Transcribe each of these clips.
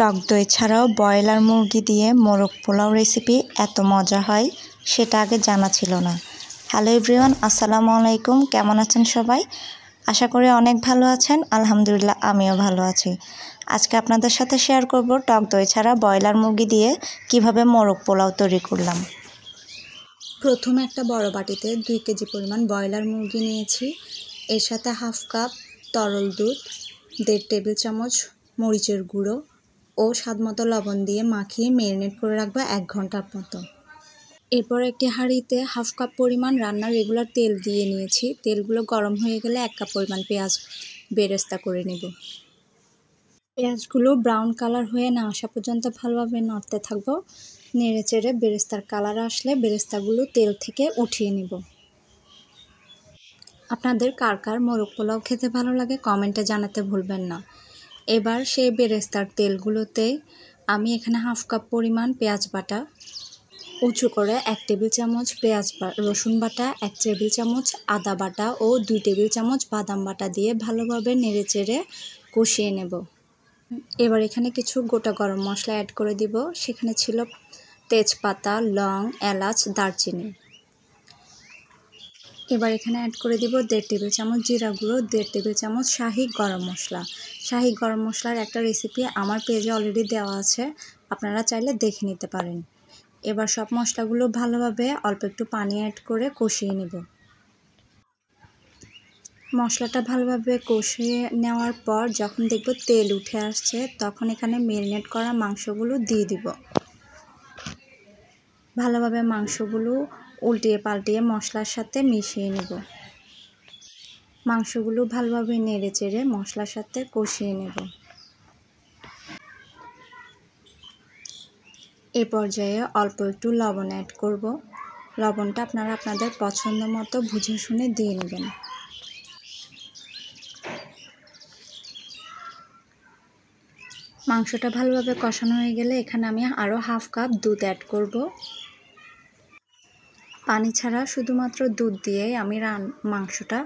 টক দই ছাড়াও ব্রয়লার মুরগি দিয়ে মোরগ পোলাও রেসিপি এত মজা হয় সেটা আগে জানা ছিল না। হ্যালো এভরিওয়ান, আসসালামু আলাইকুম। কেমন আছেন সবাই? আশা করি অনেক ভালো আছেন। আলহামদুলিল্লাহ, আমিও ভালো আছি। আজকে আপনাদের সাথে শেয়ার করব টক দই ছাড়া ব্রয়লার মুরগি দিয়ে কিভাবে মোরগ পোলাও তৈরি করলাম। প্রথমে একটা বড় বাটিতে 2 কেজি পরিমাণ ব্রয়লার মুরগি নিয়েছি। এর সাথে হাফ কাপ তরল দুধ, 1.5 টেবিল চামচ মরিচের গুঁড়ো ও স্বাদমতো লবণ দিয়ে মাখিয়ে ম্যারিনেট করে রাখবো 1 ঘন্টার মতো। এরপর একটি হাঁড়িতে হাফ কাপ পরিমাণ রান্নার রেগুলার তেল দিয়ে নিয়েছি। তেলগুলো গরম হয়ে গেলে 1 কাপ পরিমাণ পেঁয়াজ বেরেস্তা করে নেব। পেঁয়াজগুলো ব্রাউন কালার হয়ে না আসা পর্যন্ত ভালোভাবে নাড়তে থাকবো। নেড়ে চেড়ে বেরেস্তার কালার আসলে বেরেস্তাগুলো তেল থেকে উঠিয়ে নেব। আপনাদের কার কার মোরগ পোলাও খেতে ভালো লাগে কমেন্টে জানাতে ভুলবেন না। এবার সেই বেরেস্তার তেলগুলোতে আমি এখানে হাফ কাপ পরিমাণ পেঁয়াজ বাটা, উঁচু করে 1 টেবিল চামচ রসুন বাটা, 1 টেবিল চামচ আদা বাটা ও 2 টেবিল চামচ বাদাম বাটা দিয়ে ভালোভাবে নেড়েচেড়ে কষিয়ে নেব। এবার এখানে কিছু গোটা গরম মশলা অ্যাড করে দিব। সেখানে ছিল তেজপাতা, লং, এলাচ, দারচিনি। এবার এখানে অ্যাড করে দিব 1.5 টেবিল চামচ জিরা গুঁড়ো, 1.5 টেবিল চামচ শাহি গরম মশলা। শাহি গরম মশলার একটা রেসিপি আমার পেজে অলরেডি দেওয়া আছে, আপনারা চাইলে দেখে নিতে পারেন। এবার সব মশলাগুলো ভালোভাবে অল্প একটু পানি অ্যাড করে কষিয়ে নেব। মশলাটা ভালোভাবে কষিয়ে নেওয়ার পর যখন দেখব তেল উঠে আসছে তখন এখানে ম্যারিনেট করা মাংসগুলো দিয়ে দিব। ভালোভাবে মাংসগুলো উল্টিয়ে পাল্টিয়ে মশলার সাথে মিশিয়ে নেব। মাংসগুলো ভালোভাবে নেড়ে চেড়ে মশলার সাথে কষিয়ে নেব। এই পর্যায়ে অল্প একটু লবণ অ্যাড করব। লবণটা আপনারা আপনাদের পছন্দ মতো বুঝে শুনে দিয়ে নেবেন। মাংসটা ভালোভাবে কষানো হয়ে গেলে এখানে আমি আরও হাফ কাপ দুধ অ্যাড করব। পানি ছাড়া শুধুমাত্র দুধ দিয়েই আমি মাংসটা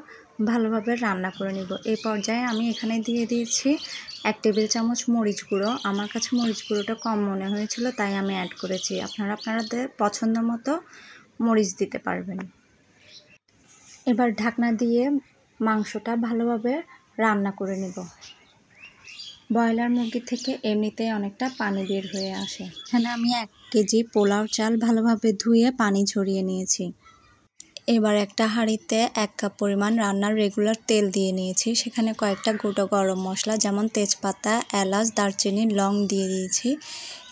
ভালোভাবে রান্না করে নিব। এই পর্যায়ে আমি এখানে দিয়ে দিয়েছি 1 টেবিল চামচ মরিচ গুঁড়ো। আমার কাছে মরিচ গুঁড়োটা কম মনে হয়েছিল তাই আমি অ্যাড করেছি। আপনারা আপনাদের পছন্দ মতো মরিচ দিতে পারবেন। এবার ঢাকনা দিয়ে মাংসটা ভালোভাবে রান্না করে নেব। ব্রয়লার মুরগি থেকে এমনিতেই অনেকটা পানি বের হয়ে আসে। এখানে আমি 1 কেজি পোলাও চাল ভালোভাবে ধুয়ে পানি ঝরিয়ে নিয়েছি। এবার একটা হাঁড়িতে 1 কাপ পরিমাণ রান্নার রেগুলার তেল দিয়ে নিয়েছি। সেখানে কয়েকটা গোটা গরম মশলা যেমন তেজপাতা, এলাচ, দারচিনি, লং দিয়ে দিয়েছি।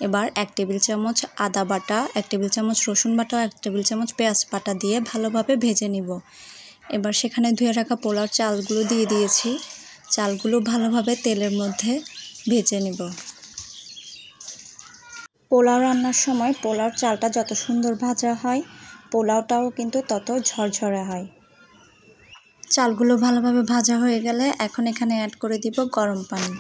এবার 1 টেবিল চামচ আদা বাটা, 1 টেবিল চামচ রসুন বাটা, 1 টেবিল চামচ পেঁয়াজ বাটা দিয়ে ভালোভাবে ভেজে নিব। এবার সেখানে ধুয়ে রাখা পোলাও চালগুলো দিয়ে দিয়েছি। চালগুলো ভালোভাবে তেলের মধ্যে ভেজে নিব। পোলাও রান্নার সময় পোলাওর চালটা যত সুন্দর ভাজা হয় পোলাওটাও কিন্তু তত ঝরঝরে হয়। চালগুলো ভালোভাবে ভাজা হয়ে গেলে এখন এখানে অ্যাড করে দিব গরম পানি।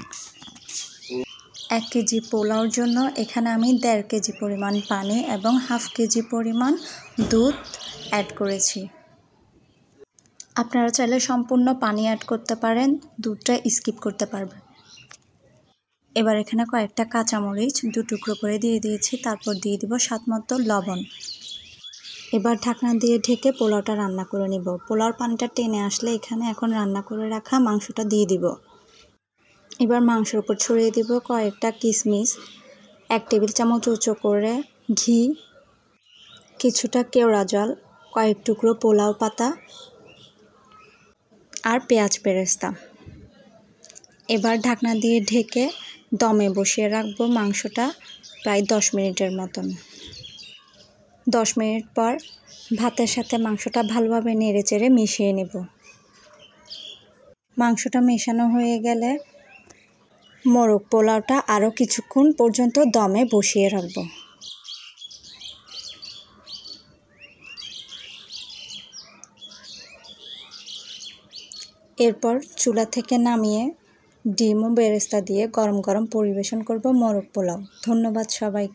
1 কেজি পোলাওর জন্য এখানে আমি 1.5 কেজি পরিমাণ পানি এবং হাফ কেজি পরিমাণ দুধ অ্যাড করেছি। আপনারা চাইলে সম্পূর্ণ পানি অ্যাড করতে পারেন, দুধটা স্কিপ করতে পারবেন। এবার এখানে কয়েকটা কাঁচামরিচ 2 টুকরো করে দিয়ে দিয়েছি। তারপর দিয়ে দিব স্বাদমতো লবণ। এবার ঢাকনা দিয়ে ঢেকে পোলাওটা রান্না করে নিব। পোলাওর পানিটা টেনে আসলে এখানে এখন রান্না করে রাখা মাংসটা দিয়ে দিব। এবার মাংসের উপর ছড়িয়ে দিব কয়েকটা কিশমিশ, 1 টেবিল চামচ উঁচু করে ঘি, কিছুটা কেওড়া জল, কয়েক টুকরো পোলাও পাতা আর পেঁয়াজ বেরেস্তা। এবার ঢাকনা দিয়ে ঢেকে দমে বসিয়ে রাখবো মাংসটা প্রায় 10 মিনিটের মতন। 10 মিনিট পর ভাতের সাথে মাংসটা ভালোভাবে নেড়েচেড়ে মিশিয়ে নেব। মাংসটা মেশানো হয়ে গেলে মোরগ পোলাওটা আরও কিছুক্ষণ পর্যন্ত দমে বসিয়ে রাখবো। এরপর চুলা থেকে নামিয়ে ডিম ও বেরেস্তা দিয়ে গরম গরম পরিবেশন করব মোরগ পোলাও। ধন্যবাদ সবাইকে।